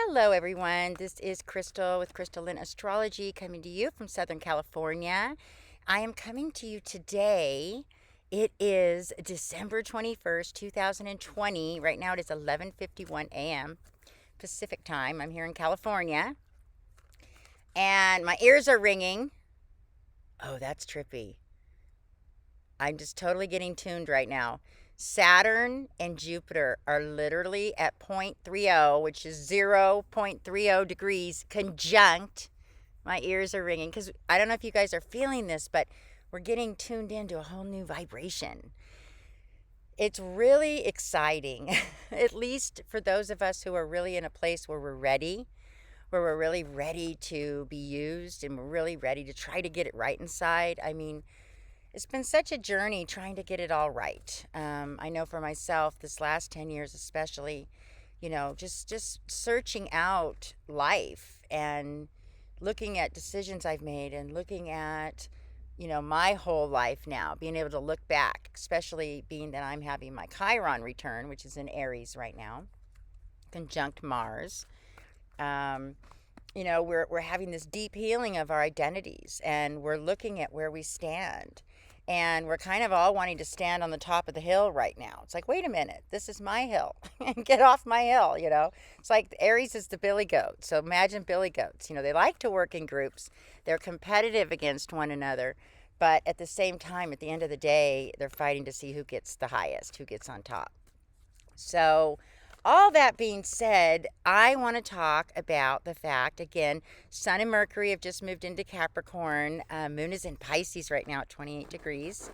Hello, everyone. This is Chrystal with Lynn Astrology coming to you from Southern California. I am coming to you today. It is December 21st, 2020. Right now it is 11:51 a.m. Pacific time. I'm here in California. And my ears are ringing. Oh, that's trippy. I'm just totally getting tuned right now. Saturn and Jupiter are literally at 0.30, which is 0.30 degrees conjunct. My ears are ringing because I don't know if you guys are feeling this, but we're getting tuned into a whole new vibration. It's really exciting, at least for those of us who are really in a place where we're ready, where we're really ready to be used and we're really ready to try to get it right inside. I mean, it's been such a journey trying to get it all right. I know for myself, this last 10 years especially, just searching out life and looking at decisions I've made and looking at, my whole life now, being able to look back, especially being that I'm having my Chiron return, which is in Aries right now, conjunct Mars. We're having this deep healing of our identities and we're looking at where we stand. And we're kind of all wanting to stand on the top of the hill right now. It's like, wait a minute, this is my hill. Get off my hill, It's like Aries is the billy goat. So imagine billy goats. They like to work in groups. They're competitive against one another. But at the same time, at the end of the day, they're fighting to see who gets the highest, who gets on top. So all that being said, I want to talk about the fact, again, Sun and Mercury have just moved into Capricorn. Moon is in Pisces right now at 28 degrees.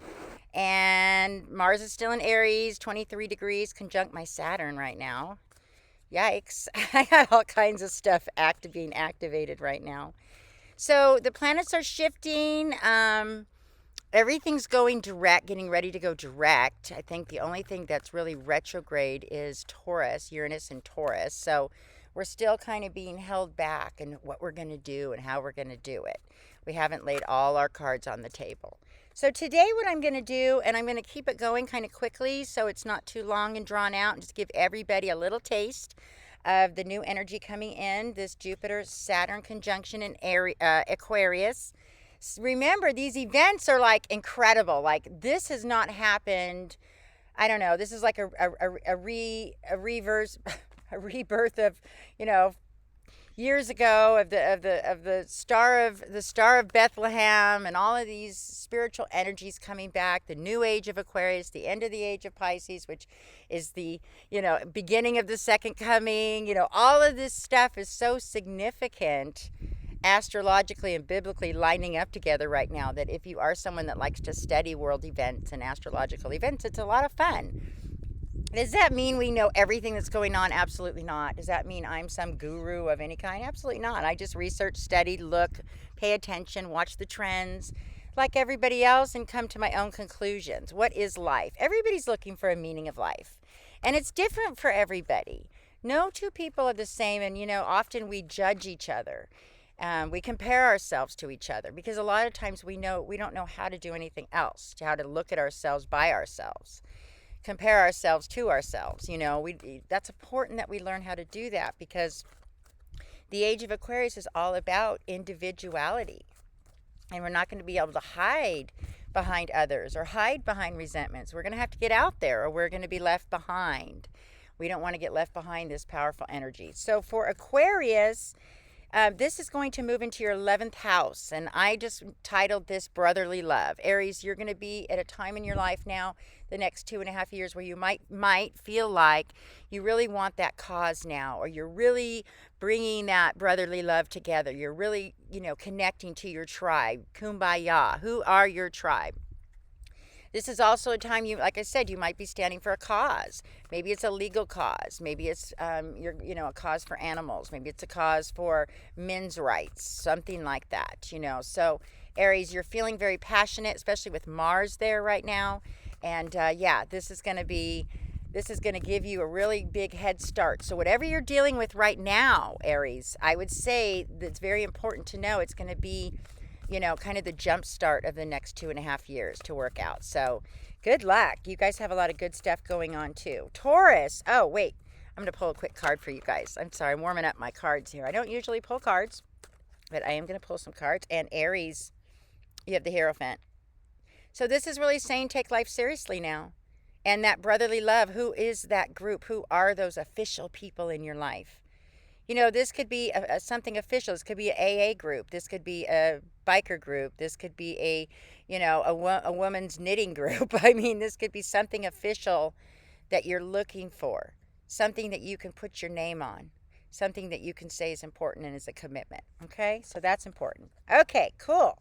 And Mars is still in Aries, 23 degrees, conjunct my Saturn right now. Yikes. I got all kinds of stuff being activated right now. So the planets are shifting. Everything's going direct, getting ready to go direct. I think the only thing that's really retrograde is Taurus, Uranus and Taurus. So we're still kind of being held back in what we're going to do and how we're going to do it. We haven't laid all our cards on the table. So today what I'm going to do, and I'm going to keep it going kind of quickly so it's not too long and drawn out, and just give everybody a little taste of the new energy coming in, this Jupiter-Saturn conjunction in Aquarius. Remember, these events are like incredible. Like, this has not happened. I don't know. This is like a reverse, a rebirth of, years ago of the star of Bethlehem and all of these spiritual energies coming back. The new age of Aquarius, the end of the age of Pisces, which is the beginning of the second coming. All of this stuff is so significant astrologically and biblically lining up together right now that if you are someone that likes to study world events and astrological events, it's a lot of fun. Does that mean we know everything that's going on? Absolutely not. Does that mean I'm some guru of any kind? Absolutely not. I just research, study, look, pay attention, watch the trends like everybody else and come to my own conclusions. What is life? Everybody's looking for a meaning of life, and it's different for everybody. No two people are the same, and often we judge each other. We compare ourselves to each other because a lot of times we don't know how to do anything else, how to look at ourselves by ourselves, compare ourselves to ourselves. That's important that we learn how to do that because the age of Aquarius is all about individuality, and we're not going to be able to hide behind others or hide behind resentments. We're going to have to get out there or we're going to be left behind. We don't want to get left behind this powerful energy. So for Aquarius, this is going to move into your 11th house, and I just titled this Brotherly Love. Aries, you're going to be at a time in your life now, the next 2.5 years, where you might feel like you really want that cause now, or you're really bringing that brotherly love together. You're really, connecting to your tribe. Kumbaya. Who are your tribe? This is also a time like I said, you might be standing for a cause. Maybe it's a legal cause. Maybe it's a cause for animals. Maybe it's a cause for men's rights, something like that. So Aries, you're feeling very passionate, especially with Mars there right now. And this is going to give you a really big head start. So whatever you're dealing with right now, Aries, I would say that's very important to know. It's going to be kind of the jump start of the next 2.5 years to work out. So good luck. You guys have a lot of good stuff going on too. Taurus. Oh, wait. I'm going to pull a quick card for you guys. I'm sorry, I'm warming up my cards here. I don't usually pull cards, but I am going to pull some cards. And Aries, you have the Hierophant. So this is really saying take life seriously now. And that brotherly love, who is that group? Who are those official people in your life? You know, this could be something official. This could be an AA group. This could be a biker group. This could be a woman's knitting group. I mean, this could be something official that you're looking for. Something that you can put your name on. Something that you can say is important and is a commitment. Okay? So that's important. Okay, cool.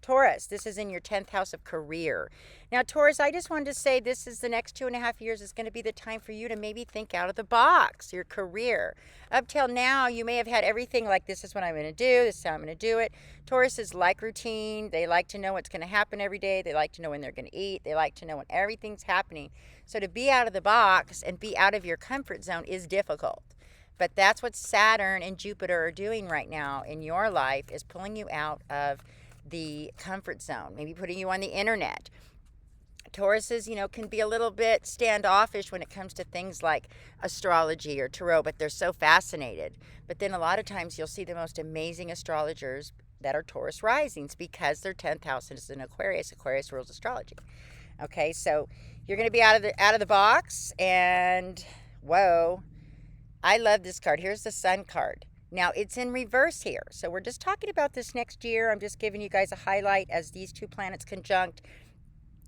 Taurus, this is in your 10th house of career. Now, Taurus, I just wanted to say this is the next 2.5 years is going to be the time for you to maybe think out of the box, your career. Up till now, you may have had everything like this is what I'm going to do, this is how I'm going to do it. Tauruses like routine. They like to know what's going to happen every day. They like to know when they're going to eat. They like to know when everything's happening. So to be out of the box and be out of your comfort zone is difficult. But that's what Saturn and Jupiter are doing right now in your life, is pulling you out of the comfort zone, maybe putting you on the internet. Tauruses, can be a little bit standoffish when it comes to things like astrology or tarot, but they're so fascinated. But then a lot of times you'll see the most amazing astrologers that are Taurus risings because their 10th house is in Aquarius. Aquarius rules astrology. Okay, so you're going to be out of the box, and whoa, I love this card. Here's the Sun card. Now, it's in reverse here. So we're just talking about this next year. I'm just giving you guys a highlight as these two planets conjunct.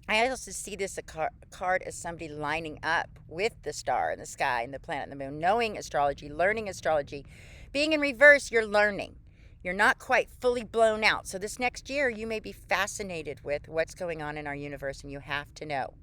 I also see this card as somebody lining up with the star in the sky and the planet and the moon, knowing astrology, learning astrology. Being in reverse, you're learning. You're not quite fully blown out. So this next year, you may be fascinated with what's going on in our universe, and you have to know.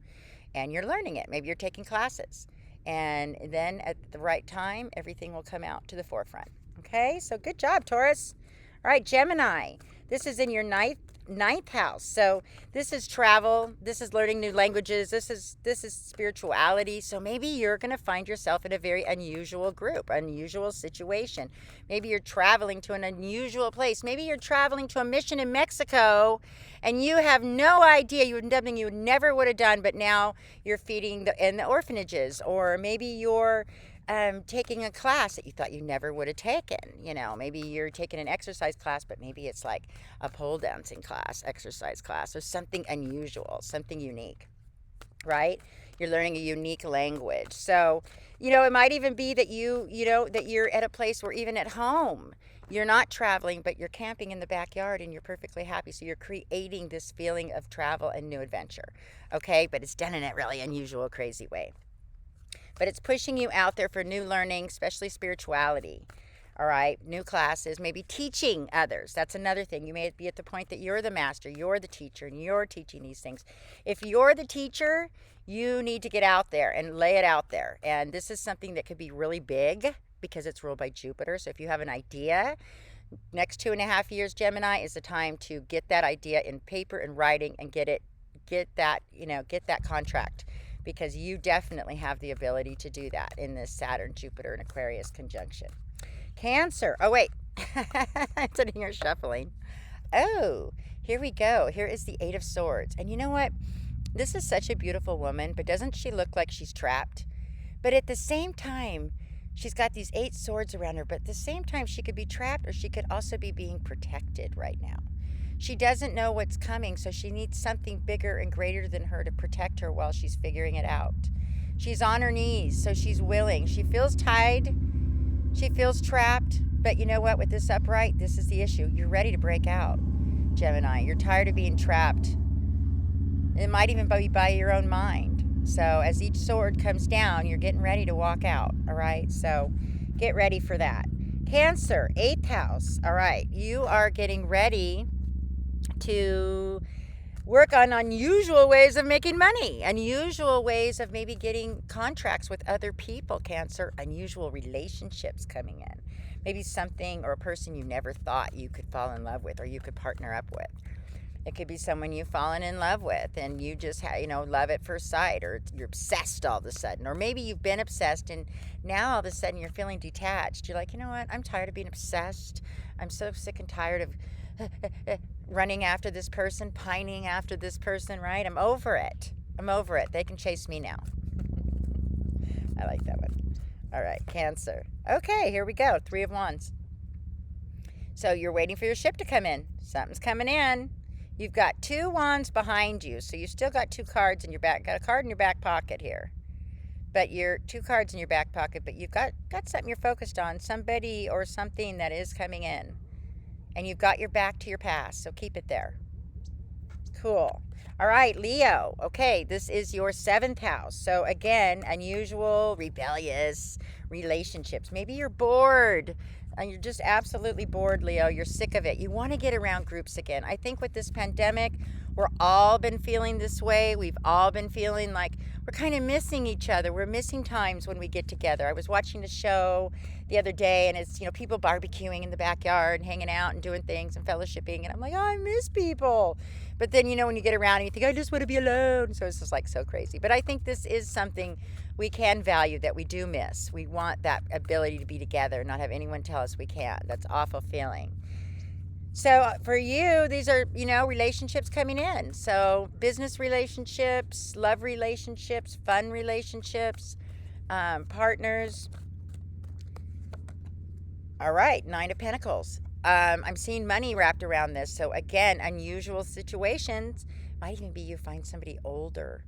And you're learning it. Maybe you're taking classes. And then at the right time, everything will come out to the forefront. Okay, so good job, Taurus. All right, Gemini. This is in your ninth house. So this is travel. This is learning new languages. This is spirituality. So maybe you're going to find yourself in a very unusual group, unusual situation. Maybe you're traveling to an unusual place. Maybe you're traveling to a mission in Mexico, and you have no idea. You would something you never would have done, but now you're feeding in the orphanages, or maybe you're taking a class that you thought you never would have taken. Maybe you're taking an exercise class, but maybe it's like a pole dancing class, exercise class, or something unusual, something unique, right? You're learning a unique language. So, it might even be that that you're at a place where even at home, you're not traveling, but you're camping in the backyard and you're perfectly happy. So you're creating this feeling of travel and new adventure, okay? But it's done in a really unusual, crazy way. But it's pushing you out there for new learning, especially spirituality, all right? New classes, maybe teaching others. That's another thing. You may be at the point that you're the master, you're the teacher, and you're teaching these things. If you're the teacher, you need to get out there and lay it out there. And this is something that could be really big because it's ruled by Jupiter. So if you have an idea, next 2.5 years, Gemini, is the time to get that idea in paper and writing and get that contract. Because you definitely have the ability to do that in this Saturn, Jupiter, and Aquarius conjunction. Cancer. Oh, wait. I'm sitting here shuffling. Oh, here we go. Here is the Eight of Swords. And you know what? This is such a beautiful woman, but doesn't she look like she's trapped? But at the same time, she's got these 8 swords around her, but at the same time, she could be trapped, or she could also be being protected right now. She doesn't know what's coming, so she needs something bigger and greater than her to protect her while she's figuring it out. She's on her knees, so she's willing. She feels tied. She feels trapped. But you know what? With this upright, this is the issue. You're ready to break out, Gemini. You're tired of being trapped. It might even be by your own mind. So as each sword comes down, you're getting ready to walk out, all right? So get ready for that. Cancer, 8th house. All right, you are getting ready to work on unusual ways of making money, unusual ways of maybe getting contracts with other people, Cancer, unusual relationships coming in. Maybe something or a person you never thought you could fall in love with or you could partner up with. It could be someone you've fallen in love with and you just, love at first sight, or you're obsessed all of a sudden. Or maybe you've been obsessed and now all of a sudden you're feeling detached. You're like, you know what? I'm tired of being obsessed. I'm so sick and tired of running after this person, pining after this person, right? I'm over it. They can chase me now. I like that one. All right, Cancer. Okay, here we go. 3 of Wands. So you're waiting for your ship to come in. Something's coming in. You've got 2 wands behind you, so you still got 2 cards in your back. Got a card in your back pocket here. But you're 2 cards in your back pocket, but you've got something you're focused on, somebody or something that is coming in. And you've got your back to your past, so keep it there. Cool. All right, Leo. Okay, this is your 7th house. So again, unusual, rebellious relationships. Maybe you're bored. You're just absolutely bored, Leo. You're sick of it. You want to get around groups again. I think with this pandemic, we're all been feeling this way. We've all been feeling like we're kind of missing each other. We're missing times when we get together. I was watching a show the other day, and it's, people barbecuing in the backyard and hanging out and doing things and fellowshipping. And I'm like, oh, I miss people. But then, when you get around and you think, I just want to be alone. So it's just like so crazy. But I think this is something we can value that we do miss. We want that ability to be together, not have anyone tell us we can't. That's an awful feeling. So for you, these are, relationships coming in. So business relationships, love relationships, fun relationships, partners. All right, 9 of Pentacles. I'm seeing money wrapped around this. So again, unusual situations. Might even be you find somebody older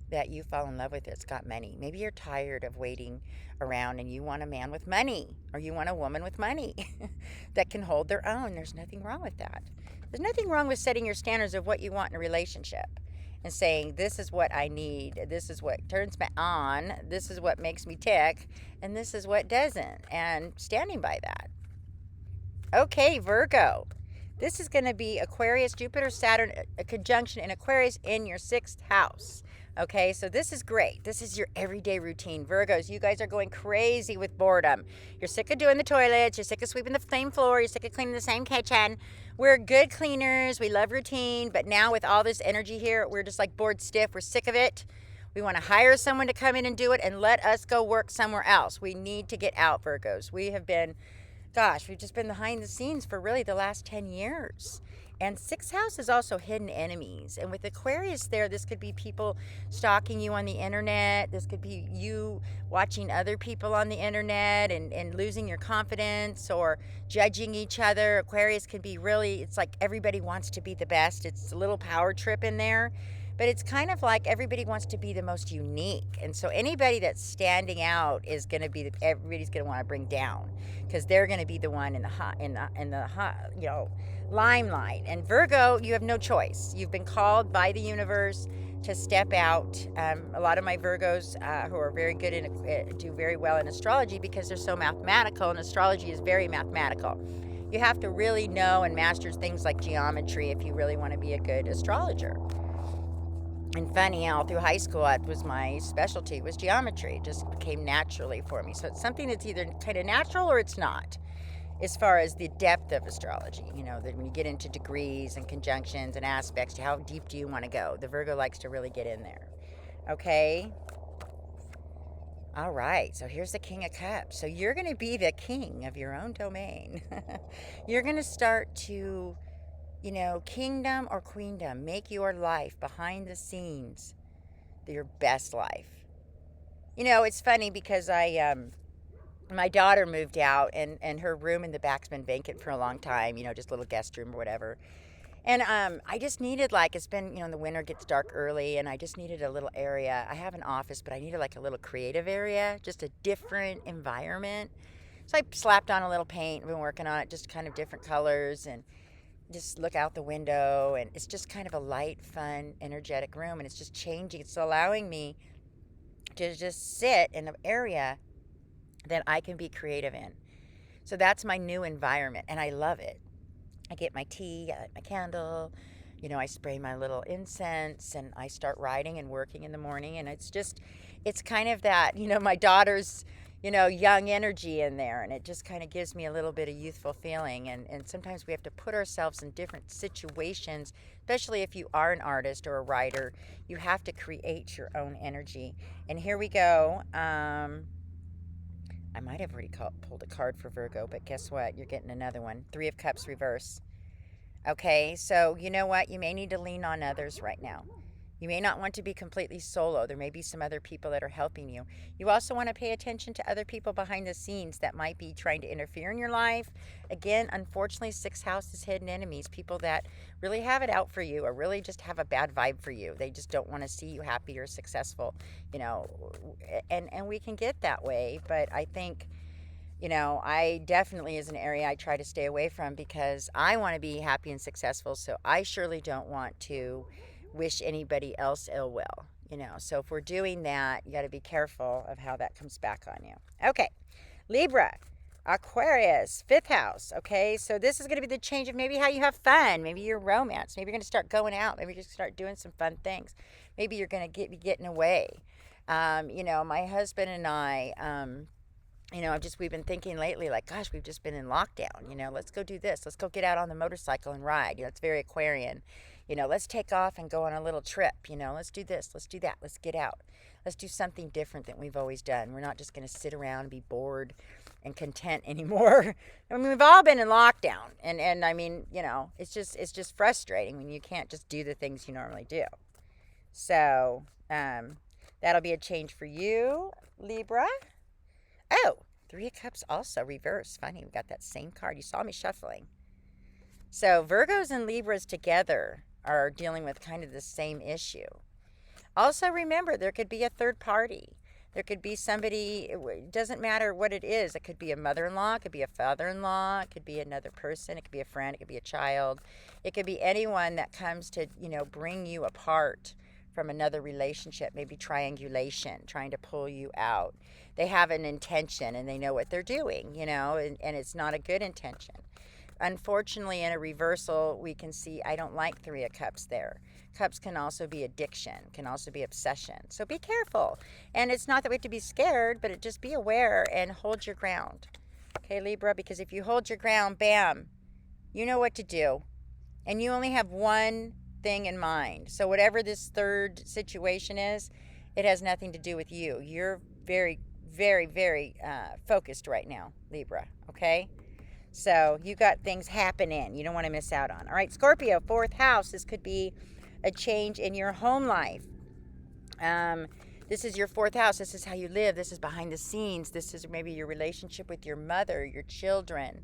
that you fall in love with that's got money. Maybe you're tired of waiting around and you want a man with money, or you want a woman with money that can hold their own. There's nothing wrong with that. There's nothing wrong with setting your standards of what you want in a relationship and saying, this is what I need, this is what turns me on, this is what makes me tick, and this is what doesn't, and standing by that. Okay, Virgo. This is going to be Aquarius, Jupiter, Saturn, a conjunction in Aquarius in your 6th house. Okay, so this is great. This is your everyday routine. Virgos, you guys are going crazy with boredom. You're sick of doing the toilets. You're sick of sweeping the same floor. You're sick of cleaning the same kitchen. We're good cleaners. We love routine. But now with all this energy here, we're just like bored stiff. We're sick of it. We want to hire someone to come in and do it and let us go work somewhere else. We need to get out, Virgos. We have been, we've just been behind the scenes for really the last 10 years. And 6th house is also hidden enemies. And with Aquarius there, this could be people stalking you on the internet. This could be you watching other people on the internet and losing your confidence or judging each other. Aquarius can be really, it's like everybody wants to be the best. It's a little power trip in there. But it's kind of like everybody wants to be the most unique. And so anybody that's standing out is going to be, everybody's going to want to bring down, because they're going to be the one in the limelight. And Virgo, you have no choice. You've been called by the universe to step out. A lot of my Virgos who are very good do very well in astrology because they're so mathematical, and astrology is very mathematical. You have to really know and master things like geometry if you really want to be a good astrologer. And funny, all through high school, that was my specialty, was geometry. It just came naturally for me. So it's something that's either kind of natural or it's not, as far as the depth of astrology. That when you get into degrees and conjunctions and aspects, how deep do you want to go? The Virgo likes to really get in there. Okay? All right, so here's the King of Cups. So you're going to be the king of your own domain. You're going to start to, kingdom or queendom, make your life behind the scenes your best life. It's funny because my daughter moved out, and her room in the back's been vacant for a long time, just a little guest room or whatever. And I just needed, it's been, in the winter gets dark early, and I just needed a little area. I have an office, but I needed a little creative area, just a different environment. So I slapped on a little paint. I've been working on it, just kind of different colors, and just look out the window, and it's just kind of a light, fun, energetic room, and it's just changing. It's allowing me to just sit in an area that I can be creative in. So that's my new environment, and I love it. I get my tea, I light my candle, I spray my little incense, and I start writing and working in the morning, and it's kind of that, my daughter's, young energy in there, and it just kind of gives me a little bit of youthful feeling, and sometimes we have to put ourselves in different situations, especially if you are an artist or a writer. You have to create your own energy. And here we go. I might have already pulled a card for Virgo, but guess what? You're getting another one. 3 of Cups reverse. Okay, so you know what? You may need to lean on others right now. You may not want to be completely solo. There may be some other people that are helping you. You also want to pay attention to other people behind the scenes that might be trying to interfere in your life. Again, unfortunately, sixth house is hidden enemies, people that really have it out for you or really just have a bad vibe for you. They just don't want to see you happy or successful, you know, and we can get that way. But I think, you know, I definitely is an area I try to stay away from because I want to be happy and successful. So I surely don't want to wish anybody else ill will, you know. So if we're doing that, you got to be careful of how that comes back on you. Okay, Libra, Aquarius, fifth house. Okay, so this is going to be the change of maybe how you have fun, maybe your romance, maybe you're going to start going out, maybe you're going to start doing some fun things, maybe you're going to be getting away. You know, my husband and I, you know, we've been thinking lately, like, gosh, we've just been in lockdown. You know, let's go do this. Let's go get out on the motorcycle and ride. You know, it's very Aquarian. You know, let's take off and go on a little trip. You know, let's do this. Let's do that. Let's get out. Let's do something different than we've always done. We're not just going to sit around and be bored and content anymore. I mean, we've all been in lockdown. And I mean, you know, it's just frustrating when you can't just do the things you normally do. So that'll be a change for you, Libra. Oh, Three of Cups also reversed. Funny, we got that same card. You saw me shuffling. So Virgos and Libras together are dealing with kind of the same issue. Also remember, there could be a third party. There could be somebody, it doesn't matter what it is. It could be a mother-in-law, it could be a father-in-law, it could be another person, it could be a friend, it could be a child. It could be anyone that comes to, you know, bring you apart from another relationship, maybe triangulation, trying to pull you out. They have an intention and they know what they're doing, you know, and it's not a good intention. Unfortunately, in a reversal, we can see I don't like Three of Cups there. Cups can also be addiction, can also be obsession. So be careful. And it's not that we have to be scared, but just be aware and hold your ground. Okay, Libra, because if you hold your ground, bam, you know what to do. And you only have one thing in mind. So whatever this third situation is, it has nothing to do with you. You're very, very, very focused right now, Libra, okay? So you got things happening you don't want to miss out on. All right, Scorpio, fourth house. This could be a change in your home life. This is your fourth house. This is how you live. This is behind the scenes. This is maybe your relationship with your mother, your children.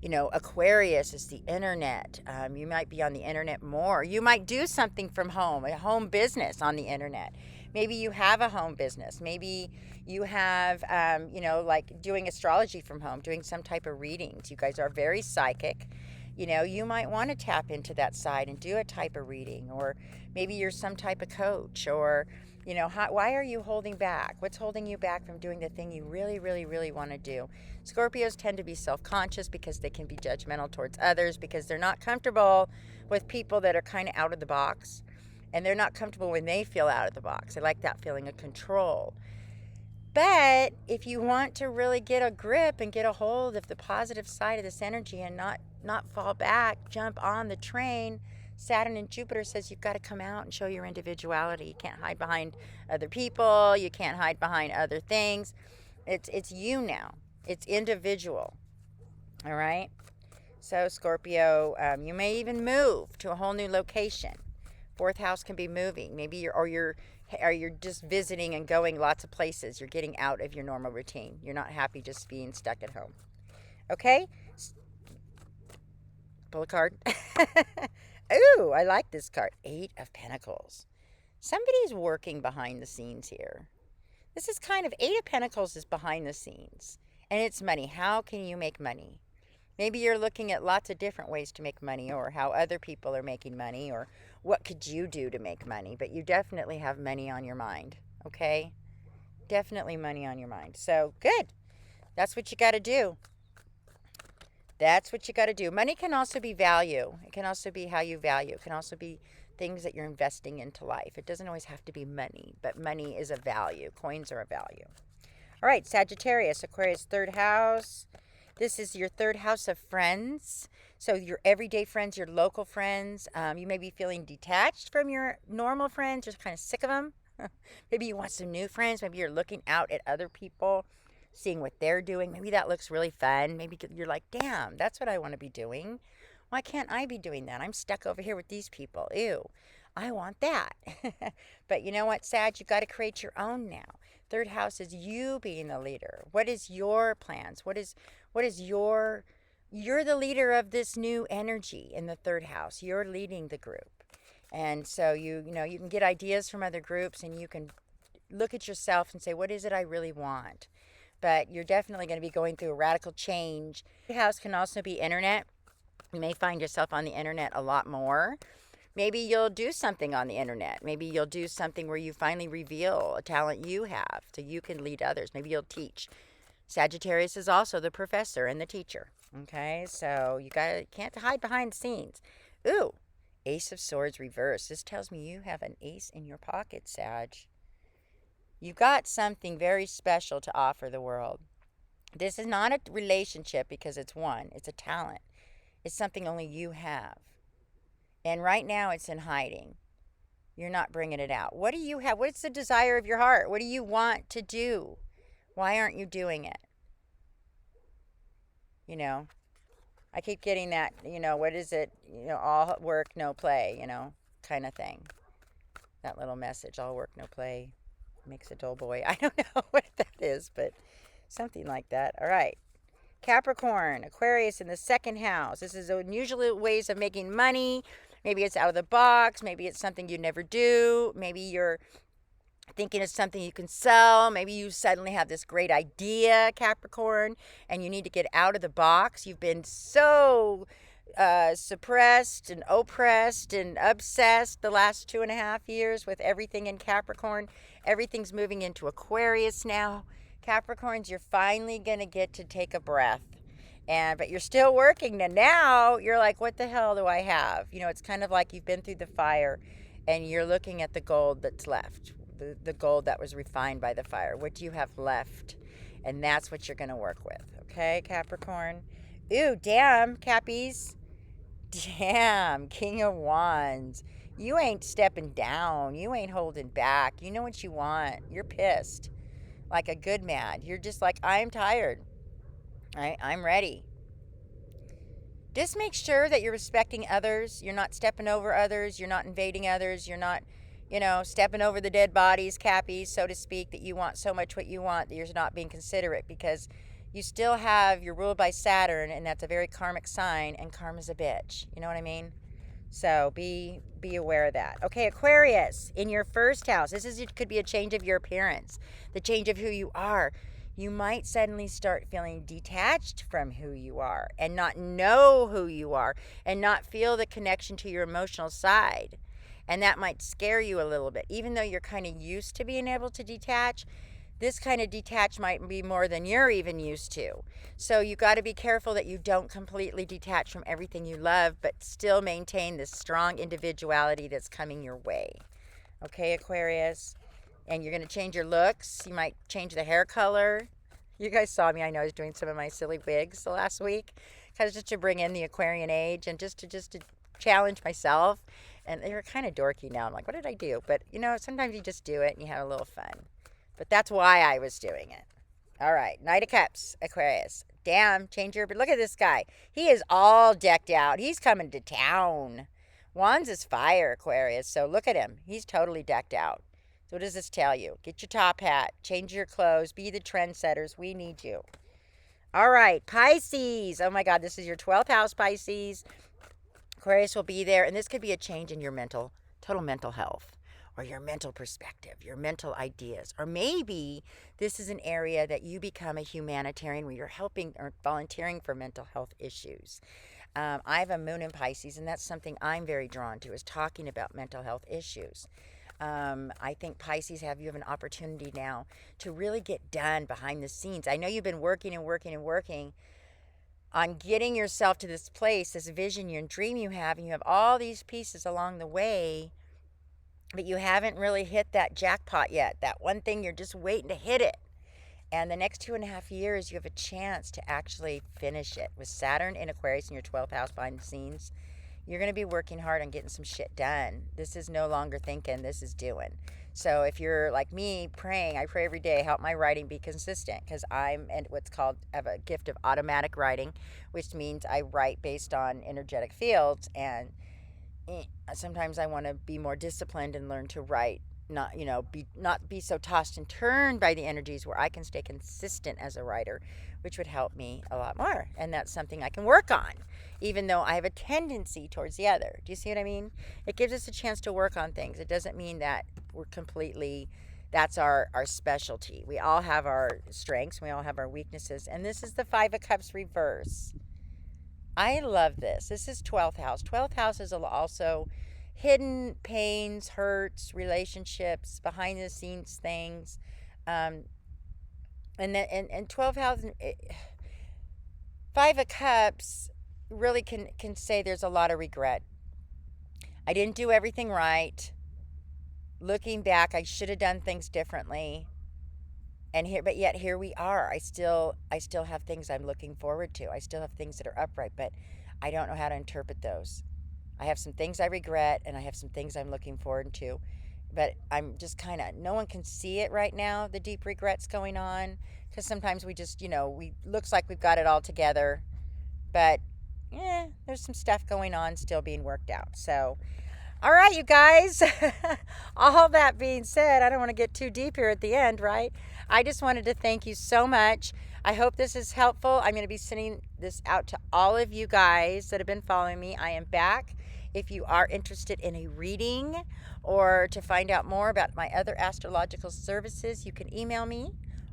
You know, Aquarius is the internet. You might be on the internet more. You might do something from home, a home business on the internet. Maybe you have a home business. Maybe you have, you know, like doing astrology from home, doing some type of readings. You guys are very psychic. You know, you might want to tap into that side and do a type of reading. Or maybe you're some type of coach. Or, you know, why are you holding back? What's holding you back from doing the thing you really, really, really want to do? Scorpios tend to be self-conscious because they can be judgmental towards others because they're not comfortable with people that are kind of out of the box. And they're not comfortable when they feel out of the box. They like that feeling of control. But if you want to really get a grip and get a hold of the positive side of this energy and not fall back, jump on the train, Saturn and Jupiter says you've got to come out and show your individuality. You can't hide behind other people. You can't hide behind other things. It's you now. It's individual. All right? So Scorpio, you may even move to a whole new location. Fourth house can be moving. Maybe you're just visiting and going lots of places. You're getting out of your normal routine. You're not happy just being stuck at home. Okay? Pull a card. Ooh, I like this card. 8 of Pentacles. Somebody's working behind the scenes here. This is kind of 8 of Pentacles is behind the scenes. And it's money. How can you make money? Maybe you're looking at lots of different ways to make money, or how other people are making money, or what could you do to make money. But you definitely have money on your mind, okay? Definitely money on your mind. So, good. That's what you got to do. That's what you got to do. Money can also be value. It can also be how you value. It can also be things that you're investing into life. It doesn't always have to be money, but money is a value. Coins are a value. All right, Sagittarius, Aquarius, third house. This is your third house of friends. So your everyday friends, your local friends. You may be feeling detached from your normal friends. You're kind of sick of them. Maybe you want some new friends. Maybe you're looking out at other people, seeing what they're doing. Maybe that looks really fun. Maybe you're like, damn, that's what I want to be doing. Why can't I be doing that? I'm stuck over here with these people. Ew. I want that. But you know what, Sag? You got to create your own now. Third house is you being the leader. What is your plans? What is you're the leader of this new energy in the third house. You're leading the group. And so you can get ideas from other groups, and you can look at yourself and say, what is it I really want? But you're definitely going to be going through a radical change. Third house can also be internet. You may find yourself on the internet a lot more. Maybe you'll do something on the internet. Maybe you'll do something where you finally reveal a talent you have so you can lead others. Maybe you'll teach. Sagittarius is also the professor and the teacher. Okay, so you can't hide behind the scenes. Ooh, Ace of Swords reverse. This tells me you have an ace in your pocket, Sag. You've got something very special to offer the world. This is not a relationship because it's one. It's a talent. It's something only you have. And right now it's in hiding. You're not bringing it out. What do you have? What's the desire of your heart? What do you want to do? Why aren't you doing it? I keep getting that, what is it? All work, no play, kind of thing. That little message, all work, no play, makes a dull boy. I don't know what that is, but something like that. All right. Capricorn, Aquarius in the second house. This is unusual ways of making money. Maybe it's out of the box. Maybe it's something you never do. Maybe you're thinking of something you can sell. Maybe you suddenly have this great idea, Capricorn, and you need to get out of the box. You've been so suppressed and oppressed and obsessed the last 2.5 years with everything in Capricorn. Everything's moving into Aquarius now. Capricorns, you're finally going to get to take a breath. But you're still working. And now you're like, what the hell do I have? It's kind of like you've been through the fire and you're looking at the gold that's left. The gold that was refined by the fire. What do you have left? And that's what you're going to work with. Okay, Capricorn? Ooh, damn, Cappies. Damn, King of Wands. You ain't stepping down. You ain't holding back. You know what you want. You're pissed. Like a good man. You're just like, I'm tired. I'm ready. Just make sure that you're respecting others. You're not stepping over others. You're not invading others. You're not stepping over the dead bodies, Cappies, so to speak, that you want so much what you want that you're not being considerate, because you're ruled by Saturn, and that's a very karmic sign, and karma's a bitch. You know what I mean? So be aware of that. Okay, Aquarius, in your first house, could be a change of your appearance, the change of who you are. You might suddenly start feeling detached from who you are and not know who you are and not feel the connection to your emotional side. And that might scare you a little bit. Even though you're kind of used to being able to detach, this kind of detach might be more than you're even used to. So you got to be careful that you don't completely detach from everything you love, but still maintain this strong individuality that's coming your way. Okay, Aquarius? And you're going to change your looks. You might change the hair color. You guys saw me. I know I was doing some of my silly wigs the last week, because just to bring in the Aquarian age and just to challenge myself. And they were kind of dorky now. I'm like, what did I do? But, sometimes you just do it and you have a little fun. But that's why I was doing it. All right. Knight of Cups, Aquarius. Damn, but look at this guy. He is all decked out. He's coming to town. Wands is fire, Aquarius. So look at him. He's totally decked out. So what does this tell you? Get your top hat. Change your clothes. Be the trendsetters. We need you. All right. Pisces. Oh, my God. This is your 12th house, Pisces. Aquarius will be there. And this could be a change in your total mental health, or your mental perspective, your mental ideas. Or maybe this is an area that you become a humanitarian where you're helping or volunteering for mental health issues. I have a moon in Pisces, and that's something I'm very drawn to, is talking about mental health issues. I think Pisces you have an opportunity now to really get done behind the scenes. I know you've been working and working and working on getting yourself to this place, this vision and dream you have, and you have all these pieces along the way, but you haven't really hit that jackpot yet. That one thing, you're just waiting to hit it. And the next 2.5 years, you have a chance to actually finish it. With Saturn in Aquarius in your 12th house behind the scenes, you're going to be working hard on getting some shit done. This is no longer thinking, this is doing. So if you're like me, praying, I pray every day, help my writing be consistent, because I have a gift of automatic writing, which means I write based on energetic fields. And sometimes I want to be more disciplined and learn to write, not not be so tossed and turned by the energies, where I can stay consistent as a writer, which would help me a lot more. And that's something I can work on, even though I have a tendency towards the other. Do you see what I mean? It gives us a chance to work on things. It doesn't mean that we're completely, that's our specialty. We all have our strengths, we all have our weaknesses. And this is the Five of Cups reverse. I love this. This is 12th house. 12th house is also hidden pains, hurts, relationships, behind the scenes things. And 12th house, Five of Cups really can say there's a lot of regret. I didn't do everything right. Looking back, I should have done things differently. But yet here we are. I still have things I'm looking forward to. I still have things that are upright, but I don't know how to interpret those. I have some things I regret, and I have some things I'm looking forward to. But I'm just kind of, no one can see it right now, the deep regrets going on, because sometimes we just, we looks like we've got it all together, but there's some stuff going on still being worked out. So, all right, you guys. All that being said, I don't want to get too deep here at the end, right? I just wanted to thank you so much. I hope this is helpful. I'm going to be sending this out to all of you guys that have been following me. I am back. If you are interested in a reading or to find out more about my other astrological services, you can email me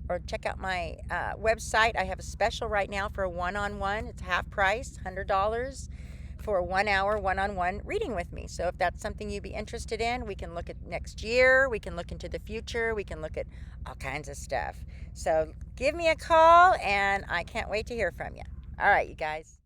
or check out my website. I have a special right now for a one-on-one. It's half price, $100 for a 1 hour one-on-one reading with me. So if that's something you'd be interested in, we can look at next year, we can look into the future, we can look at all kinds of stuff. So give me a call, and I can't wait to hear from you. All right, you guys.